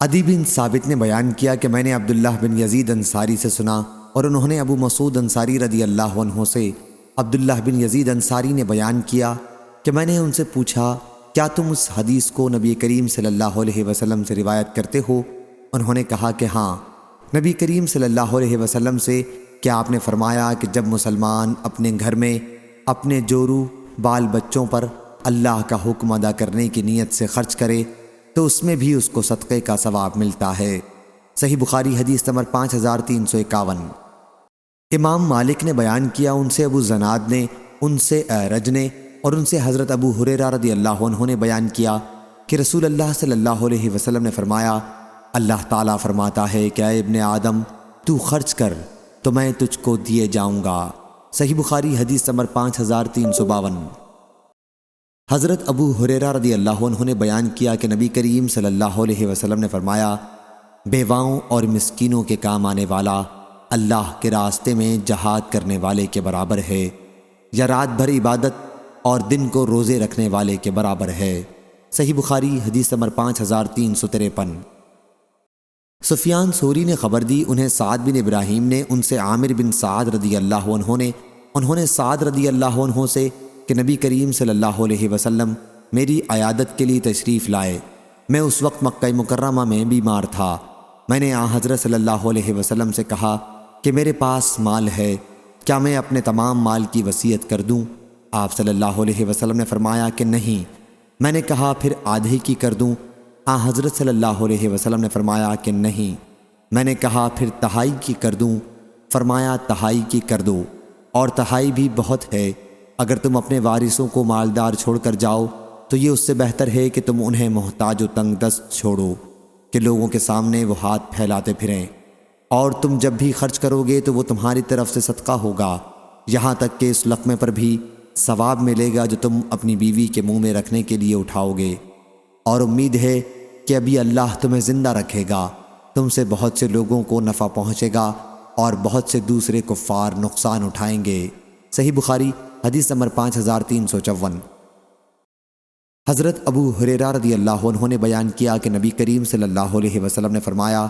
عدی بن ثابت نے بیان کیا کہ میں نے عبداللہ بن یزید انصاری سے سنا اور انہوں نے ابو مسعود انصاری رضی اللہ عنہ سے عبداللہ بن یزید انصاری نے بیان کیا کہ میں نے ان سے پوچھا کیا تم اس حدیث کو نبی کریم صلی اللہ علیہ وسلم سے روایت کرتے ہو؟ انہوں نے کہا کہ ہاں، نبی کریم صلی اللہ علیہ وسلم سے کہ آپ نے فرمایا کہ جب مسلمان اپنے گھر میں اپنے جورو بال بچوں پر اللہ کا حکم ادا کرنے کی نیت سے خرچ کرے تو اس میں بھی اس کو صدقے کا ثواب ملتا ہے۔ صحیح بخاری حدیث نمبر 5351۔ امام مالک نے بیان کیا، ان سے ابو زناد نے، ان سے اعرج نے اور ان سے حضرت ابو ہریرہ رضی اللہ عنہ نے بیان کیا کہ رسول اللہ صلی اللہ علیہ وسلم نے فرمایا، اللہ تعالیٰ فرماتا ہے کہ اے ابن آدم تو خرچ کر تو میں تجھ کو دیے جاؤں گا۔ صحیح بخاری حدیث نمبر 5352۔ حضرت ابو ہریرہ رضی اللہ عنہ نے بیان کیا کہ نبی کریم صلی اللہ علیہ وسلم نے فرمایا، بیواؤں اور مسکینوں کے کام آنے والا اللہ کے راستے میں جہاد کرنے والے کے برابر ہے، یا رات بھر عبادت اور دن کو روزے رکھنے والے کے برابر ہے۔ صحیح بخاری حدیث نمبر 5353۔ سفیان ثوری نے خبر دی، انہیں سعد بن ابراہیم نے، ان سے عامر بن سعد رضی اللہ عنہ نے، انہوں نے سعد رضی اللہ عنہ سے کہ نبی کریم صلی اللہ علیہ وسلم میری عیادت کے لیے تشریف لائے۔ میں اس وقت مکہ مکرمہ میں بیمار تھا۔ میں نے حضرت صلی اللہ علیہ وسلم سے کہا کہ میرے پاس مال ہے، کیا میں اپنے تمام مال کی وصیت کر دوں؟ آپ صلی اللہ علیہ وسلم نے فرمایا کہ نہیں۔ میں نے کہا پھر آدھے کی کر دوں؟ حضرت صلی اللہ علیہ وسلم نے فرمایا کہ نہیں۔ میں نے کہا پھر تہائی کی کر دوں؟ فرمایا تہائی کی کر دو، اور تہائی بھی بہت ہے۔ اگر تم اپنے وارثوں کو مالدار چھوڑ کر جاؤ تو یہ اس سے بہتر ہے کہ تم انہیں محتاج و تنگ دست چھوڑو کہ لوگوں کے سامنے وہ ہاتھ پھیلاتے پھریں، اور تم جب بھی خرچ کرو گے تو وہ تمہاری طرف سے صدقہ ہوگا، یہاں تک کہ اس لقمے پر بھی ثواب ملے گا جو تم اپنی بیوی کے منہ میں رکھنے کے لیے اٹھاؤ گے، اور امید ہے کہ ابھی اللہ تمہیں زندہ رکھے گا، تم سے بہت سے لوگوں کو نفع پہنچے گا اور بہت سے دوسرے کفار نقصان اٹھائیں گے۔ صحیح بخاری حدیث نمبر 5354۔ حضرت ابو ہریرہ رضی اللہ عنہ نے بیان کیا کہ نبی کریم صلی اللہ علیہ وسلم نے فرمایا،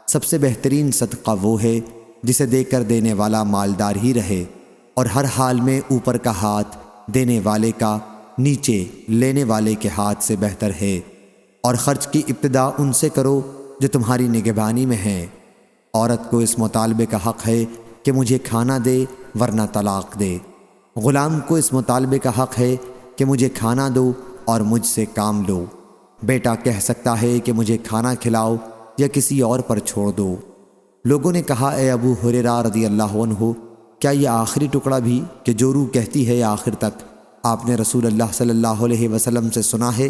سب سے بہترین صدقہ وہ ہے جسے دے کر دینے والا مالدار ہی رہے، اور ہر حال میں اوپر کا ہاتھ دینے والے کا نیچے لینے والے کے ہاتھ سے بہتر ہے، اور خرچ کی ابتدا ان سے کرو جو تمہاری نگہبانی میں ہیں۔ عورت کو اس مطالبے کا حق ہے کہ مجھے کھانا دے ورنہ طلاق دے، غلام کو اس مطالبے کا حق ہے کہ مجھے کھانا دو اور مجھ سے کام لو، بیٹا کہہ سکتا ہے کہ مجھے کھانا کھلاؤ یا کسی اور پر چھوڑ دو۔ لوگوں نے کہا اے ابو ہریرہ رضی اللہ عنہ، کیا یہ آخری ٹکڑا بھی کہ جو روح کہتی ہے آخر تک آپ نے رسول اللہ صلی اللہ علیہ وسلم سے سنا ہے؟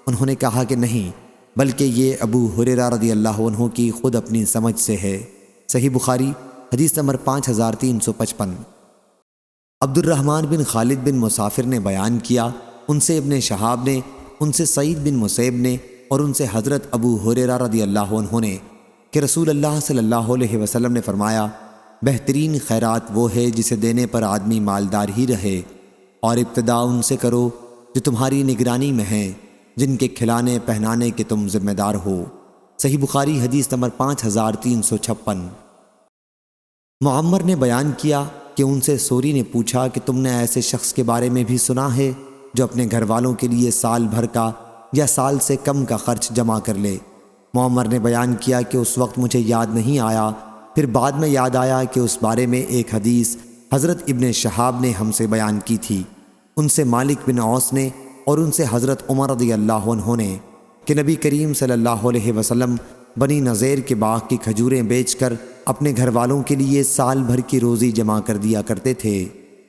انہوں نے کہا کہ نہیں، بلکہ یہ ابو ہریرہ رضی اللہ عنہ کی خود اپنی سمجھ سے ہے۔ صحیح بخاری حدیث نمبر 5355۔ عبد الرحمن بن خالد بن مسافر نے بیان کیا، ان سے ابن شہاب نے، ان سے سعید بن مسیب نے اور ان سے حضرت ابو ہریرہ رضی اللہ عنہ نے کہ رسول اللہ صلی اللہ علیہ وسلم نے فرمایا، بہترین خیرات وہ ہے جسے دینے پر آدمی مالدار ہی رہے، اور ابتدا ان سے کرو جو تمہاری نگرانی میں ہیں، جن کے کھلانے پہنانے کے تم ذمہ دار ہو۔ صحیح بخاری حدیث نمبر 5356۔ معمر نے بیان کیا کہ ان سے سوری نے پوچھا کہ تم نے ایسے شخص کے بارے میں بھی سنا ہے جو اپنے گھر والوں کے لیے سال بھر کا یا سال سے کم کا خرچ جمع کر لے؟ معمر نے بیان کیا کہ اس وقت مجھے یاد نہیں آیا، پھر بعد میں یاد آیا کہ اس بارے میں ایک حدیث حضرت ابن شہاب نے ہم سے بیان کی تھی، ان سے مالک بن اوس نے اور ان سے حضرت عمر رضی اللہ عنہ نے کہ نبی کریم صلی اللہ علیہ وسلم بنی نذیر کے باغ کی کھجوریں بیچ کر اپنے گھر والوں کے لیے سال بھر کی روزی جمع کر دیا کرتے تھے۔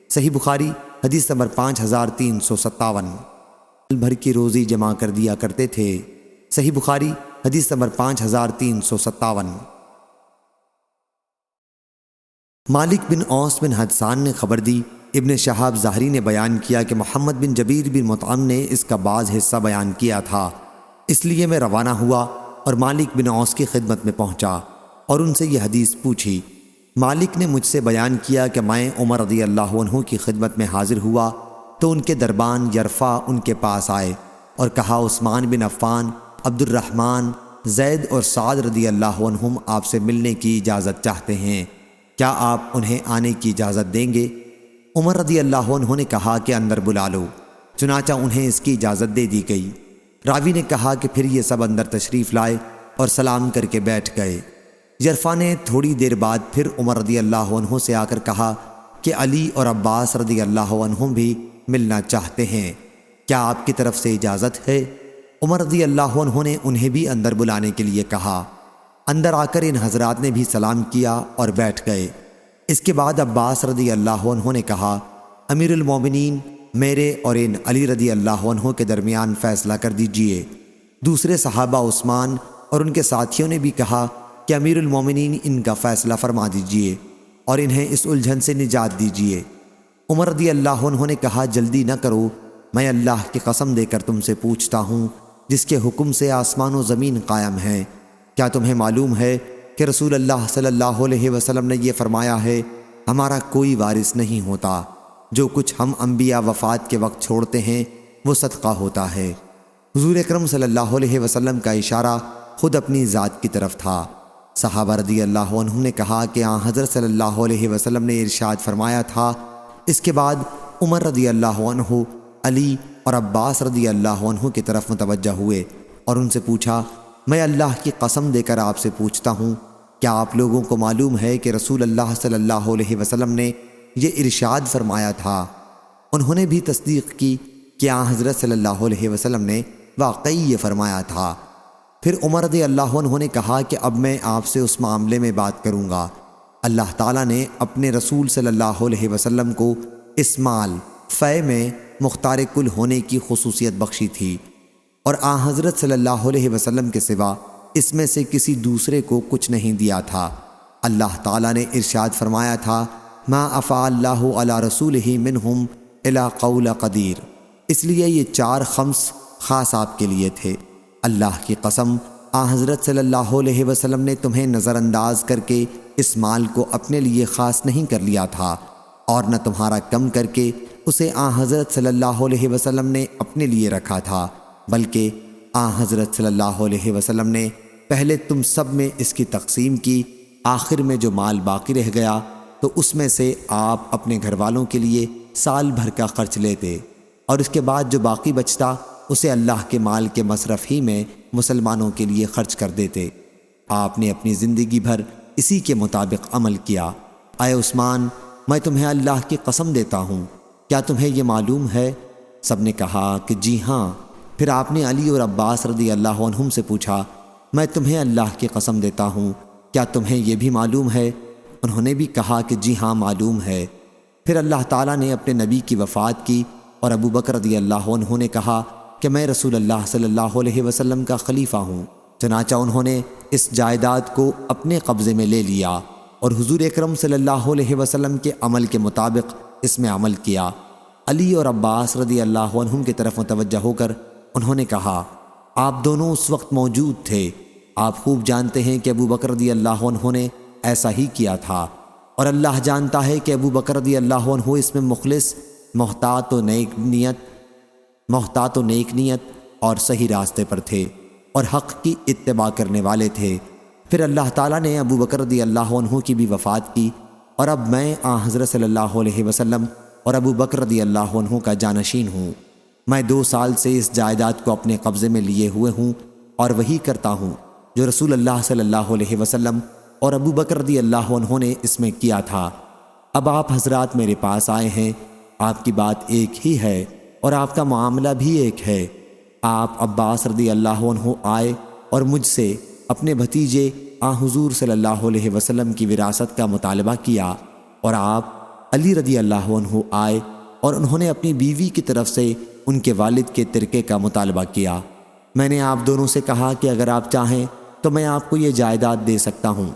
صحیح بخاری حدیث نمبر 5357۔ سال بھر کی روزی جمع کر دیا کرتے تھے۔ صحیح بخاری حدیث نمبر 5357۔ مالک بن اوس بن حدثان نے خبر دی، ابن شہاب ظاہری نے بیان کیا کہ محمد بن جبیر بن مطعم نے اس کا بعض حصہ بیان کیا تھا، اس لیے میں روانہ ہوا اور مالک بن اوس کی خدمت میں پہنچا اور ان سے یہ حدیث پوچھی۔ مالک نے مجھ سے بیان کیا کہ میں عمر رضی اللہ عنہ کی خدمت میں حاضر ہوا تو ان کے دربان یرفع ان کے پاس آئے اور کہا، عثمان بن عفان، عبد الرحمن زید اور سعد رضی اللہ عنہم آپ سے ملنے کی اجازت چاہتے ہیں، کیا آپ انہیں آنے کی اجازت دیں گے؟ عمر رضی اللہ عنہ نے کہا کہ اندر بلا لو، چنانچہ انہیں اس کی اجازت دے دی گئی۔ راوی نے کہا کہ پھر یہ سب اندر تشریف لائے اور سلام کر کے بیٹھ گئے۔ جرفا نے تھوڑی دیر بعد پھر عمر رضی اللہ عنہ سے آ کر کہا کہ علی اور عباس رضی اللہ عنہم بھی ملنا چاہتے ہیں، کیا آپ کی طرف سے اجازت ہے؟ عمر رضی اللہ عنہ نے انہیں بھی اندر بلانے کے لیے کہا۔ اندر آ کر ان حضرات نے بھی سلام کیا اور بیٹھ گئے۔ اس کے بعد عباس رضی اللہ عنہ نے کہا، امیر المومنین، میرے اور ان علی رضی اللہ عنہ کے درمیان فیصلہ کر دیجئے۔ دوسرے صحابہ عثمان اور ان کے ساتھیوں نے بھی کہا کہ امیر المومنین ان کا فیصلہ فرما دیجئے اور انہیں اس الجھن سے نجات دیجئے۔ عمر رضی اللہ عنہ نے کہا، جلدی نہ کرو، میں اللہ کی قسم دے کر تم سے پوچھتا ہوں جس کے حکم سے آسمان و زمین قائم ہیں، کیا تمہیں معلوم ہے کہ رسول اللہ صلی اللہ علیہ وسلم نے یہ فرمایا ہے، ہمارا کوئی وارث نہیں ہوتا، جو کچھ ہم انبیاء وفات کے وقت چھوڑتے ہیں وہ صدقہ ہوتا ہے۔ حضور اکرم صلی اللہ علیہ وسلم کا اشارہ خود اپنی ذات کی طرف تھا۔ صحابہ رضی اللہ عنہ نے کہا کہ آن حضرت صلی اللہ علیہ وسلم نے ارشاد فرمایا تھا۔ اس کے بعد عمر رضی اللہ عنہ علی اور عباس رضی اللہ عنہ کی طرف متوجہ ہوئے اور ان سے پوچھا، میں اللہ کی قسم دے کر آپ سے پوچھتا ہوں، کیا آپ لوگوں کو معلوم ہے کہ رسول اللہ صلی اللہ علیہ وسلم نے یہ ارشاد فرمایا تھا؟ انہوں نے بھی تصدیق کی کہ آن حضرت صلی اللہ علیہ وسلم نے واقعی یہ فرمایا تھا۔ پھر عمر رضی اللہ عنہ نے کہا کہ اب میں آپ سے اس معاملے میں بات کروں گا۔ اللہ تعالیٰ نے اپنے رسول صلی اللہ علیہ وسلم کو اس مال فے میں مختار کل ہونے کی خصوصیت بخشی تھی، اور آن حضرت صلی اللہ علیہ وسلم کے سوا اس میں سے کسی دوسرے کو کچھ نہیں دیا تھا۔ اللہ تعالیٰ نے ارشاد فرمایا تھا، ما افاء اللہ علی رسولہ منہم الی قول قدیر، اس لیے یہ 4 خمس خاص آپ کے لیے تھے۔ اللہ کی قسم، آن حضرت صلی اللہ علیہ وسلم نے تمہیں نظر انداز کر کے اس مال کو اپنے لیے خاص نہیں کر لیا تھا، اور نہ تمہارا کم کر کے اسے آن حضرت صلی اللہ علیہ وسلم نے اپنے لیے رکھا تھا، بلکہ آن حضرت صلی اللہ علیہ وسلم نے پہلے تم سب میں اس کی تقسیم کی، آخر میں جو مال باقی رہ گیا تو اس میں سے آپ اپنے گھر والوں کے لیے سال بھر کا خرچ لیتے، اور اس کے بعد جو باقی بچتا اسے اللہ کے مال کے مصرف ہی میں مسلمانوں کے لیے خرچ کر دیتے۔ آپ نے اپنی زندگی بھر اسی کے مطابق عمل کیا۔ اے عثمان، میں تمہیں اللہ کی قسم دیتا ہوں، کیا تمہیں یہ معلوم ہے؟ سب نے کہا کہ جی ہاں۔ پھر آپ نے علی اور عباس رضی اللہ عنہم سے پوچھا، میں تمہیں اللہ کی قسم دیتا ہوں، کیا تمہیں یہ بھی معلوم ہے؟ انہوں نے بھی کہا کہ جی ہاں معلوم ہے۔ پھر اللہ تعالیٰ نے اپنے نبی کی وفات کی اور ابو بکر رضی اللہ عنہ نے کہا کہ میں رسول اللہ صلی اللہ علیہ وسلم کا خلیفہ ہوں، چنانچہ انہوں نے اس جائیداد کو اپنے قبضے میں لے لیا اور حضور اکرم صلی اللہ علیہ وسلم کے عمل کے مطابق اس میں عمل کیا۔ علی اور عباس رضی اللہ عنہم کی طرف متوجہ ہو کر انہوں نے کہا، آپ دونوں اس وقت موجود تھے، آپ خوب جانتے ہیں کہ ابو بکر رضی اللہ عنہ نے ایسا ہی کیا تھا، اور اللہ جانتا ہے کہ ابو بکر رضی اللہ عنہ اس میں مخلص، محتاط و نیک نیت اور صحیح راستے پر تھے اور حق کی اتباع کرنے والے تھے۔ پھر اللہ تعالیٰ نے ابو بکر رضی اللہ عنہ کی بھی وفات کی، اور اب میں آن حضرت صلی اللہ علیہ وسلم اور ابو بکر رضی اللہ عنہ کا جانشین ہوں۔ میں 2 سال سے اس جائیداد کو اپنے قبضے میں لیے ہوئے ہوں اور وہی کرتا ہوں جو رسول اللہ صلی اللہ علیہ وسلم اور ابو بکر رضی اللہ عنہ نے اس میں کیا تھا۔ اب آپ حضرات میرے پاس آئے ہیں، آپ کی بات ایک ہی ہے اور آپ کا معاملہ بھی ایک ہے۔ آپ عباس رضی اللہ عنہ آئے اور مجھ سے اپنے بھتیجے آن حضور صلی اللہ علیہ وسلم کی وراثت کا مطالبہ کیا، اور آپ علی رضی اللہ عنہ آئے اور انہوں نے اپنی بیوی کی طرف سے ان کے والد کے ترکے کا مطالبہ کیا۔ میں نے آپ دونوں سے کہا کہ اگر آپ چاہیں تو میں آپ کو یہ جائیداد دے سکتا ہوں،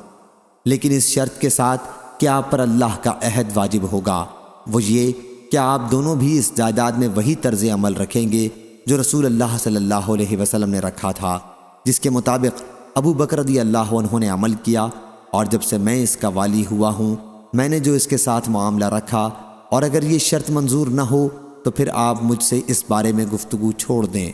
لیکن اس شرط کے ساتھ کہ آپ پر اللہ کا عہد واجب ہوگا، وہ یہ کہ آپ دونوں بھی اس جائیداد میں وہی طرز عمل رکھیں گے جو رسول اللہ صلی اللہ علیہ وسلم نے رکھا تھا، جس کے مطابق ابو بکر رضی اللہ عنہ نے عمل کیا، اور جب سے میں اس کا والی ہوا ہوں میں نے جو اس کے ساتھ معاملہ رکھا، اور اگر یہ شرط منظور نہ ہو تو پھر آپ مجھ سے اس بارے میں گفتگو چھوڑ دیں۔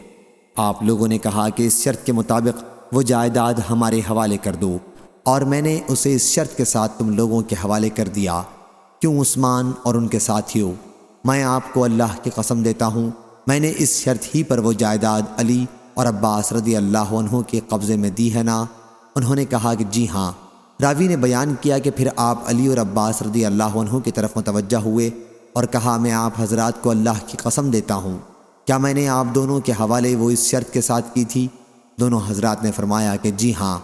آپ لوگوں نے کہا کہ اس شرط کے مطابق وہ جائیداد ہمارے حوالے کر دو، اور میں نے اسے اس شرط کے ساتھ تم لوگوں کے حوالے کر دیا۔ کیوں عثمان اور ان کے ساتھیوں، میں آپ کو اللہ کی قسم دیتا ہوں، میں نے اس شرط ہی پر وہ جائیداد علی اور عباس رضی اللہ عنہ کے قبضے میں دی ہے نا؟ انہوں نے کہا کہ جی ہاں۔ راوی نے بیان کیا کہ پھر آپ علی اور عباس رضی اللہ عنہ کی طرف متوجہ ہوئے اور کہا میں آپ حضرات کو اللہ کی قسم دیتا ہوں، کیا میں نے آپ دونوں کے حوالے وہ اس شرط کے ساتھ کی تھی؟ دونوں حضرات نے فرمایا کہ جی ہاں۔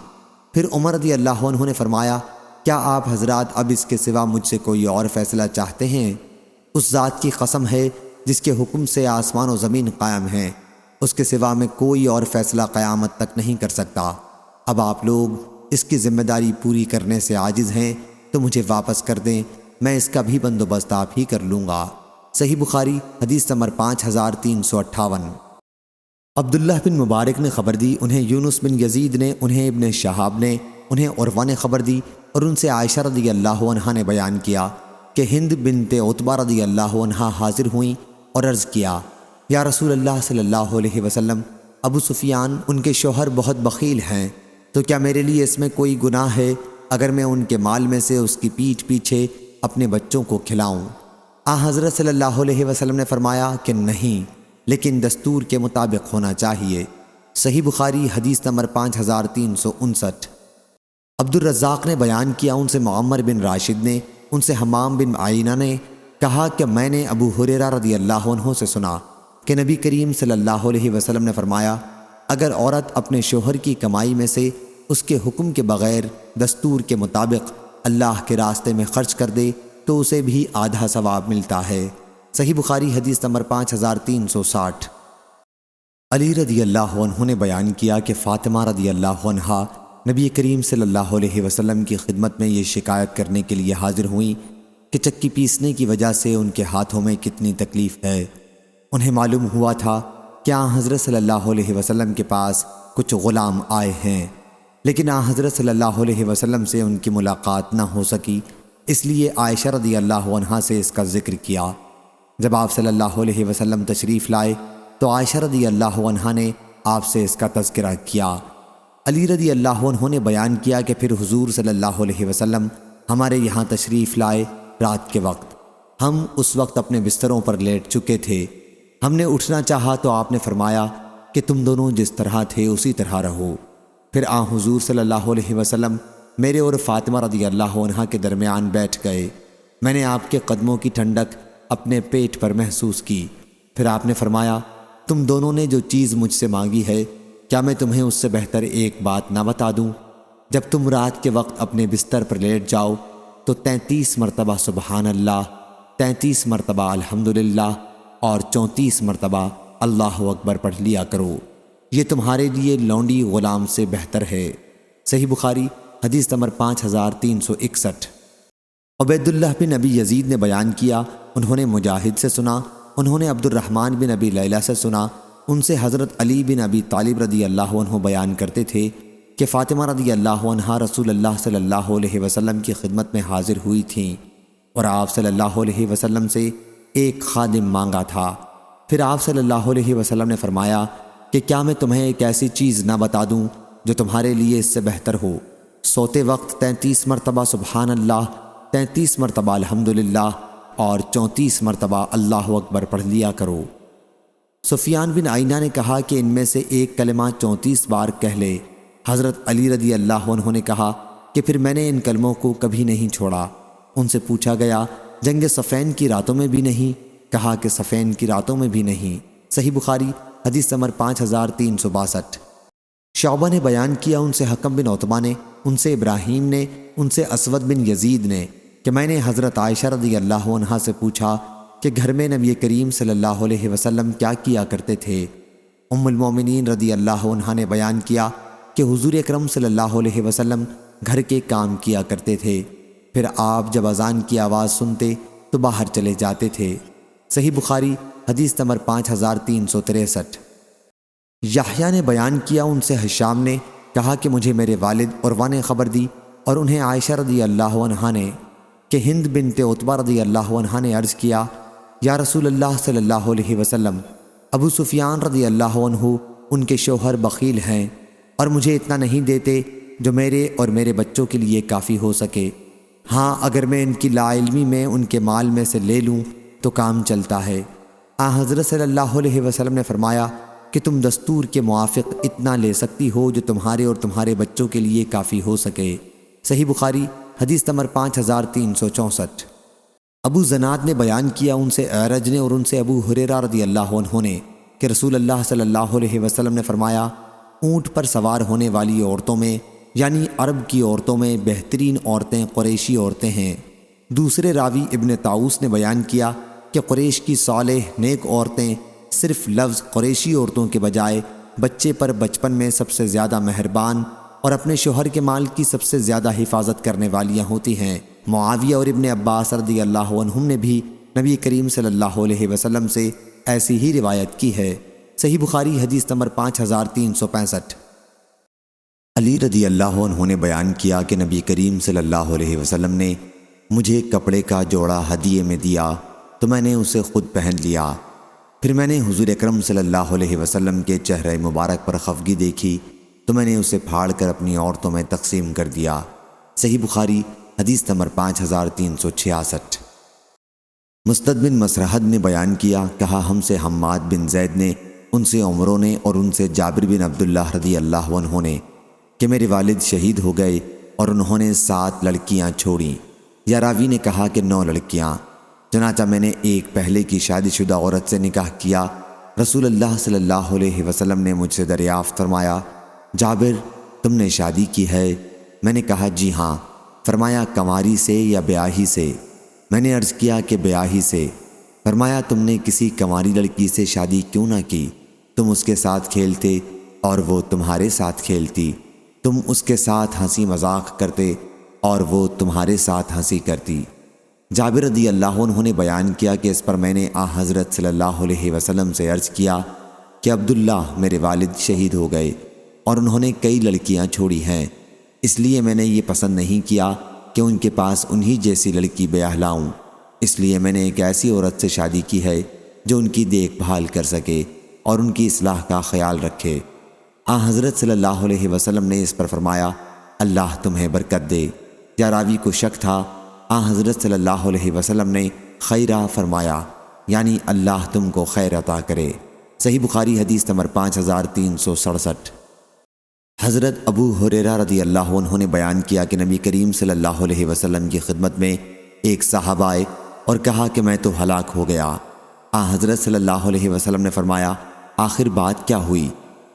پھر عمر رضی اللہ عنہ نے فرمایا کیا آپ حضرات اب اس کے سوا مجھ سے کوئی اور فیصلہ چاہتے ہیں؟ اس ذات کی قسم ہے جس کے حکم سے آسمان و زمین قائم ہیں، اس کے سوا میں کوئی اور فیصلہ قیامت تک نہیں کر سکتا۔ اب آپ لوگ اس کی ذمہ داری پوری کرنے سے عاجز ہیں تو مجھے واپس کر دیں، میں اس کا بھی بندوبست آپ ہی کر لوں گا۔ صحیح بخاری حدیث نمبر 5358۔ عبداللہ بن مبارک نے خبر دی، انہیں یونس بن یزید نے، انہیں ابن شہاب نے، انہیں عروہ نے خبر دی اور ان سے عائشہ رضی اللہ عنہا نے بیان کیا کہ ہند بنت عتبہ رضی اللہ عنہا حاضر ہوئیں اور عرض کیا یا رسول اللہ صلی اللہ علیہ وسلم، ابو سفیان ان کے شوہر بہت بخیل ہیں، تو کیا میرے لیے اس میں کوئی گناہ ہے اگر میں ان کے مال میں سے اس کی پیٹھ پیچھے اپنے بچوں کو کھلاؤں؟ حضرت صلی اللہ علیہ وسلم نے فرمایا کہ نہیں، لیکن دستور کے مطابق ہونا چاہیے۔ صحیح بخاری حدیث نمبر 5359۔ عبد الرزاق نے بیان کیا، ان سے معمر بن راشد نے، ان سے حمام بن عینہ نے کہا کہ میں نے ابو ہریرہ رضی اللہ عنہ سے سنا کہ نبی کریم صلی اللہ علیہ وسلم نے فرمایا اگر عورت اپنے شوہر کی کمائی میں سے اس کے حکم کے بغیر دستور کے مطابق اللہ کے راستے میں خرچ کر دے تو اسے بھی آدھا ثواب ملتا ہے۔ صحیح بخاری حدیث نمبر 5360۔ علی رضی اللہ عنہ نے بیان کیا کہ فاطمہ رضی اللہ عنہا نبی کریم صلی اللہ علیہ وسلم کی خدمت میں یہ شکایت کرنے کے لیے حاضر ہوئیں کہ چکی پیسنے کی وجہ سے ان کے ہاتھوں میں کتنی تکلیف ہے۔ انہیں معلوم ہوا تھا کہ حضرت صلی اللہ علیہ وسلم کے پاس کچھ غلام آئے ہیں، لیکن حضرت صلی اللہ علیہ وسلم سے ان کی ملاقات نہ ہو سکی، اس لیے عائشہ رضی اللہ عنہا سے اس کا ذکر کیا۔ جب آپ صلی اللہ علیہ وسلم تشریف لائے تو عائشہ رضی اللہ عنہا نے آپ سے اس کا تذکرہ کیا۔ علی رضی اللہ عنہ نے بیان کیا کہ پھر حضور صلی اللہ علیہ وسلم ہمارے یہاں تشریف لائے رات کے وقت، ہم اس وقت اپنے بستروں پر لیٹ چکے تھے، ہم نے اٹھنا چاہا تو آپ نے فرمایا کہ تم دونوں جس طرح تھے اسی طرح رہو۔ پھر حضور صلی اللہ علیہ وسلم میرے اور فاطمہ رضی اللہ عنہا کے درمیان بیٹھ گئے، میں نے آپ کے قدموں کی ٹھنڈک اپنے پیٹ پر محسوس کی۔ پھر آپ نے فرمایا تم دونوں نے جو چیز مجھ سے مانگی ہے کیا میں تمہیں اس سے بہتر ایک بات نہ بتا دوں؟ جب تم رات کے وقت اپنے بستر پر لیٹ جاؤ تو 33 مرتبہ سبحان اللہ، 33 مرتبہ الحمدللہ اور 34 مرتبہ اللہ اکبر پڑھ لیا کرو، یہ تمہارے لیے لونڈی غلام سے بہتر ہے۔ صحیح بخاری حدیث نمبر 5361۔ عبیداللہ بن ابی یزید نے بیان کیا، انہوں نے مجاہد سے سنا، انہوں نے عبد الرحمن بن ابی لیلہ سے سنا، ان سے حضرت علی بن ابی طالب رضی اللہ عنہ بیان کرتے تھے کہ فاطمہ رضی اللہ عنہا رسول اللہ صلی اللہ علیہ وسلم کی خدمت میں حاضر ہوئی تھیں اور آپ صلی اللہ علیہ وسلم سے ایک خادم مانگا تھا۔ پھر آپ صلی اللہ علیہ وسلم نے فرمایا کہ کیا میں تمہیں ایک ایسی چیز نہ بتا دوں جو تمہارے لیے اس سے بہتر ہو؟ سوتے وقت 33 مرتبہ سبحان اللہ، 33 مرتبہ الحمدللہ اور 34 مرتبہ اللہ اکبر پڑھ لیا کرو۔ سفیان بن عینہ نے کہا کہ ان میں سے ایک کلمہ 34 بار کہہ لے۔ حضرت علی رضی اللہ عنہ نے کہا کہ پھر میں نے ان کلموں کو کبھی نہیں چھوڑا۔ ان سے پوچھا گیا جنگ صفین کی راتوں میں بھی نہیں؟ کہا کہ صفین کی راتوں میں بھی نہیں۔ صحیح بخاری حدیث نمبر 5362۔ شعبہ نے بیان کیا، ان سے حکم بن عتبہ نے، ان سے ابراہیم نے، ان سے اسود بن یزید نے کہ میں نے حضرت عائشہ رضی اللہ عنہا سے پوچھا کہ گھر میں نبی کریم صلی اللہ علیہ وسلم کیا کیا کرتے تھے؟ ام المومنین رضی اللہ عنہا نے بیان کیا کہ حضور اکرم صلی اللہ علیہ وسلم گھر کے کام کیا کرتے تھے، پھر آپ جب اذان کی آواز سنتے تو باہر چلے جاتے تھے۔ صحیح بخاری حدیث نمبر 5363۔ یحییٰ نے بیان کیا، ان سے ہشام نے کہا کہ مجھے میرے والد عروہ نے خبر دی اور انہیں عائشہ رضی اللہ عنہا نے کہ ہند بنت عتبہ رضی اللہ عنہا نے عرض کیا یا رسول اللہ صلی اللہ علیہ وسلم، ابو سفیان رضی اللہ عنہ ان کے شوہر بخیل ہیں، اور مجھے اتنا نہیں دیتے جو میرے اور میرے بچوں کے لیے کافی ہو سکے۔ ہاں اگر میں ان کی لا علمی میں ان کے مال میں سے لے لوں تو کام چلتا ہے۔ حضرت صلی اللہ علیہ وسلم نے فرمایا کہ تم دستور کے موافق اتنا لے سکتی ہو جو تمہارے اور تمہارے بچوں کے لیے کافی ہو سکے۔ صحیح بخاری حدیث نمبر 5364۔ ابو زناد نے بیان کیا ان سے اعرج نے اور ان سے ابو ہریرہ رضی اللہ عنہ نے کہ رسول اللہ صلی اللہ علیہ وسلم نے فرمایا اونٹ پر سوار ہونے والی عورتوں میں یعنی عرب کی عورتوں میں بہترین عورتیں قریشی عورتیں ہیں۔ دوسرے راوی ابن طاؤس نے بیان کیا کہ قریش کی صالح نیک عورتیں صرف لفظ قریشی عورتوں کے بجائے بچے پر بچپن میں سب سے زیادہ مہربان اور اپنے شوہر کے مال کی سب سے زیادہ حفاظت کرنے والیاں ہوتی ہیں۔ معاویہ اور ابن عباس رضی اللہ عنہم نے بھی نبی کریم صلی اللہ علیہ وسلم سے ایسی ہی روایت کی ہے۔ صحیح بخاری حدیث نمبر 5365۔ علی رضی اللہ عنہ نے بیان کیا کہ نبی کریم صلی اللہ علیہ وسلم نے مجھے کپڑے کا جوڑا ہدیے میں دیا تو میں نے اسے خود پہن لیا۔ پھر میں نے حضور اکرم صلی اللہ علیہ وسلم کے چہرہ مبارک پر خفگی دیکھی تو میں نے اسے پھاڑ کر اپنی عورتوں میں تقسیم کر دیا۔ صحیح بخاری حدیث نمبر 5366۔ مسدد بن مسرحد نے بیان کیا کہا ہم سے حماد بن زید نے ان سے عمروں نے اور ان سے جابر بن عبداللہ رضی اللہ عنہ نے کہ میرے والد شہید ہو گئے اور انہوں نے 7 لڑکیاں چھوڑیں، یا راوی نے کہا کہ 9 لڑکیاں۔ چنانچہ میں نے ایک پہلے کی شادی شدہ عورت سے نکاح کیا۔ رسول اللہ صلی اللہ علیہ وسلم نے مجھ سے دریافت فرمایا جابر تم نے شادی کی ہے؟ میں نے کہا جی ہاں۔ فرمایا کنواری سے یا بیاہی سے؟ میں نے عرض کیا کہ بیاہی سے۔ فرمایا تم نے کسی کنواری لڑکی سے شادی کیوں نہ کی؟ تم اس کے ساتھ کھیلتے اور وہ تمہارے ساتھ کھیلتی، تم اس کے ساتھ ہنسی مذاق کرتے اور وہ تمہارے ساتھ ہنسی کرتی۔ جابر رضی اللہ عنہ نے بیان کیا کہ اس پر میں نے حضرت صلی اللہ علیہ وسلم سے عرض کیا کہ عبداللہ میرے والد شہید ہو گئے اور انہوں نے کئی لڑکیاں چھوڑی ہیں، اس لیے میں نے یہ پسند نہیں کیا کہ ان کے پاس انہی جیسی لڑکی بیاہ لاؤں، اس لیے میں نے ایک ایسی عورت سے شادی کی ہے جو ان کی دیکھ بھال کر سکے اور ان کی اصلاح کا خیال رکھے۔ حضرت صلی اللہ علیہ وسلم نے اس پر فرمایا اللہ تمہیں برکت دے۔ یا راوی کو شک تھا، حضرت صلی اللہ علیہ وسلم نے خیرہ فرمایا یعنی اللہ تم کو خیر عطا کرے۔ صحیح بخاری حدیث نمبر 5367۔ حضرت ابو ہریرہ رضی اللہ عنہ نے بیان کیا کہ نبی کریم صلی اللہ علیہ وسلم کی خدمت میں ایک صاحب آئے اور کہا کہ میں تو ہلاک ہو گیا۔ حضرت صلی اللہ علیہ وسلم نے فرمایا آخر بات کیا ہوئی؟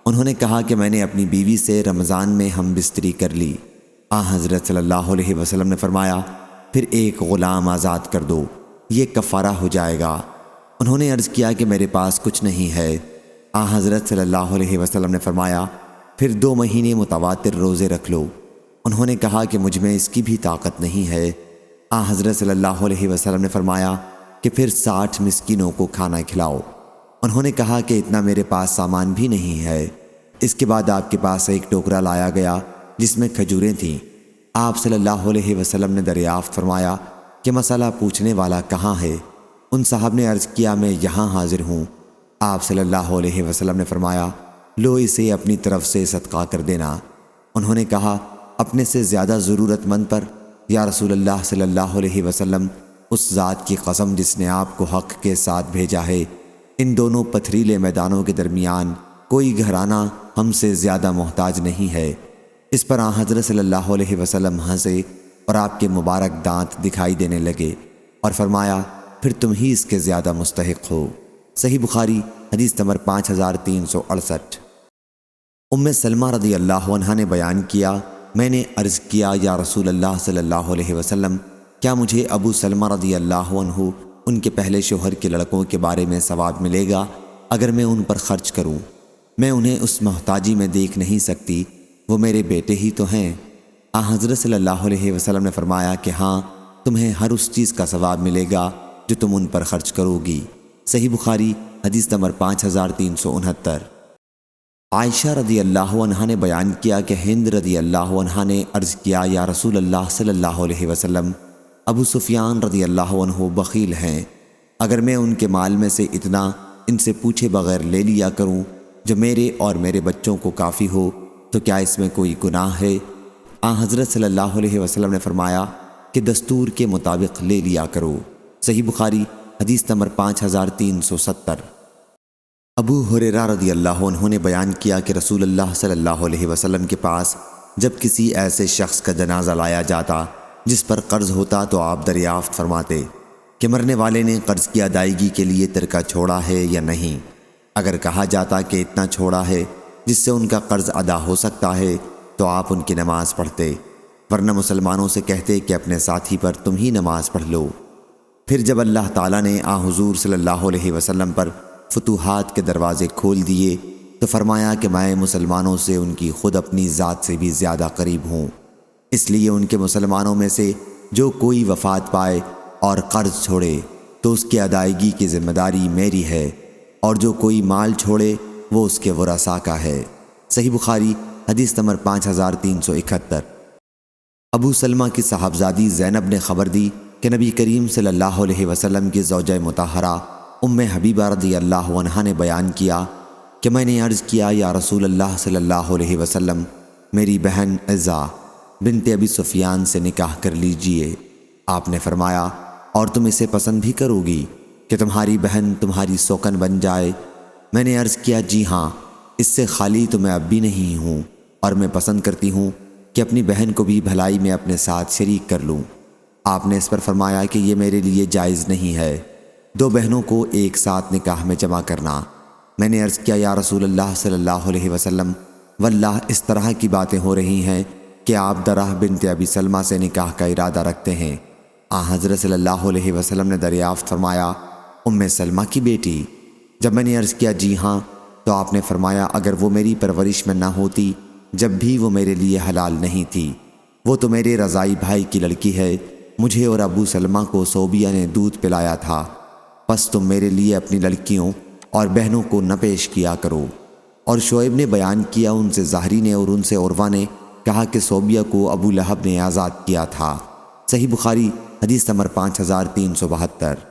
انہوں نے کہا کہ میں نے اپنی بیوی سے رمضان میں ہم بستری کر لی۔ حضرت صلی اللہ علیہ وسلم نے فرمایا پھر ایک غلام آزاد کر دو، یہ کفارہ ہو جائے گا۔ انہوں نے عرض کیا کہ میرے پاس کچھ نہیں ہے۔ حضرت صلی اللہ علیہ وسلم نے فرمایا پھر 2 مہینے متواتر روزے رکھ لو۔ انہوں نے کہا کہ مجھ میں اس کی بھی طاقت نہیں ہے۔ حضرت صلی اللہ علیہ وسلم نے فرمایا کہ پھر 60 مسکینوں کو کھانا کھلاؤ۔ انہوں نے کہا کہ اتنا میرے پاس سامان بھی نہیں ہے۔ اس کے بعد آپ کے پاس ایک ٹوکرا لایا گیا جس میں کھجوریں تھیں۔ آپ صلی اللہ علیہ وسلم نے دریافت فرمایا کہ مسئلہ پوچھنے والا کہاں ہے؟ ان صاحب نے عرض کیا میں یہاں حاضر ہوں۔ آپ صلی اللہ علیہ وسلم نے فرمایا لو اسے اپنی طرف سے صدقہ کر دینا۔ انہوں نے کہا اپنے سے زیادہ ضرورت مند پر؟ یا رسول اللہ صلی اللہ علیہ وسلم اس ذات کی قسم جس نے آپ کو حق کے ساتھ بھیجا ہے، ان دونوں پتھریلے میدانوں کے درمیان کوئی گھرانہ ہم سے زیادہ محتاج نہیں ہے۔ اس پر حضرت صلی اللہ علیہ وسلم ہنسے اور آپ کے مبارک دانت دکھائی دینے لگے اور فرمایا پھر تم ہی اس کے زیادہ مستحق ہو۔ صحیح بخاری حدیث نمبر 5368۔ ام سلمہ رضی اللہ عنہا نے بیان کیا میں نے عرض کیا یا رسول اللہ صلی اللہ علیہ وسلم کیا مجھے ابو سلمہ رضی اللہ عنہ ان کے پہلے شوہر کے لڑکوں کے بارے میں ثواب ملے گا اگر میں ان پر خرچ کروں؟ میں انہیں اس محتاجی میں دیکھ نہیں سکتی، وہ میرے بیٹے ہی تو ہیں۔ حضرت صلی اللہ علیہ وسلم نے فرمایا کہ ہاں تمہیں ہر اس چیز کا ثواب ملے گا جو تم ان پر خرچ کرو گی۔ صحیح بخاری حدیث نمبر 5369۔ عائشہ رضی اللہ عنہا نے بیان کیا کہ ہند رضی اللہ عنہا نے عرض کیا یا رسول اللہ صلی اللہ علیہ وسلم ابو سفیان رضی اللہ عنہ بخیل ہیں، اگر میں ان کے مال میں سے اتنا ان سے پوچھے بغیر لے لیا کروں جو میرے اور میرے بچوں کو کافی ہو تو کیا اس میں کوئی گناہ ہے؟ حضرت صلی اللہ علیہ وسلم نے فرمایا کہ دستور کے مطابق لے لیا کرو۔ صحیح بخاری حدیث نمبر 5370۔ ابو ہریرہ رضی اللہ عنہ نے بیان کیا کہ رسول اللہ صلی اللہ علیہ وسلم کے پاس جب کسی ایسے شخص کا جنازہ لایا جاتا جس پر قرض ہوتا تو آپ دریافت فرماتے کہ مرنے والے نے قرض کی ادائیگی کے لیے ترکہ چھوڑا ہے یا نہیں۔ اگر کہا جاتا کہ اتنا چھوڑا ہے جس سے ان کا قرض ادا ہو سکتا ہے تو آپ ان کی نماز پڑھتے، ورنہ مسلمانوں سے کہتے کہ اپنے ساتھی پر تم ہی نماز پڑھ لو۔ پھر جب اللہ تعالیٰ نے حضور صلی اللہ علیہ وسلم پر فتوحات کے دروازے کھول دیے تو فرمایا کہ میں مسلمانوں سے ان کی خود اپنی ذات سے بھی زیادہ قریب ہوں، اس لیے ان کے مسلمانوں میں سے جو کوئی وفات پائے اور قرض چھوڑے تو اس کی ادائیگی کی ذمہ داری میری ہے، اور جو کوئی مال چھوڑے وہ اس کے ورثاء کا ہے۔ صحیح بخاری حدیث نمبر 5371۔ ابو سلمہ کی صاحبزادی زینب نے خبر دی کہ نبی کریم صلی اللہ علیہ وسلم کی زوجہ مطہرہ حبیبہ رضی اللہ عنہا نے بیان کیا کہ میں نے عرض کیا یا رسول اللہ صلی اللہ علیہ وسلم، میری بہن عزہ بنت ابی سفیان سے نکاح کر لیجئے۔ آپ نے فرمایا اور تم اسے پسند بھی کرو گی کہ تمہاری بہن تمہاری سوکن بن جائے؟ میں نے عرض کیا جی ہاں، اس سے خالی تو میں اب بھی نہیں ہوں، اور میں پسند کرتی ہوں کہ اپنی بہن کو بھی بھلائی میں اپنے ساتھ شریک کر لوں۔ آپ نے اس پر فرمایا کہ یہ میرے لیے جائز نہیں ہے، دو بہنوں کو ایک ساتھ نکاح میں جمع کرنا۔ میں نے عرض کیا یا رسول اللہ صلی اللہ علیہ وسلم، واللہ اس طرح کی باتیں ہو رہی ہیں کہ آپ درہ بنت ابی سلمہ سے نکاح کا ارادہ رکھتے ہیں۔ حضرت صلی اللہ علیہ وسلم نے دریافت فرمایا سلمہ کی بیٹی؟ جب میں نے عرض کیا جی ہاں تو آپ نے فرمایا اگر وہ میری پرورش میں نہ ہوتی جب بھی وہ میرے لیے حلال نہیں تھی، وہ تو میرے رضائی بھائی کی لڑکی ہے، مجھے اور ابو سلمہ کو صوبیہ نے دودھ پلایا تھا، پس تم میرے لیے اپنی لڑکیوں اور بہنوں کو نہ پیش کیا کرو۔ اور شعیب نے بیان کیا ان سے زہری نے اور ان سے عروہ نے کہا کہ صوبیہ کو ابو لہب نے آزاد کیا تھا۔ صحیح بخاری حدیث نمبر 5372۔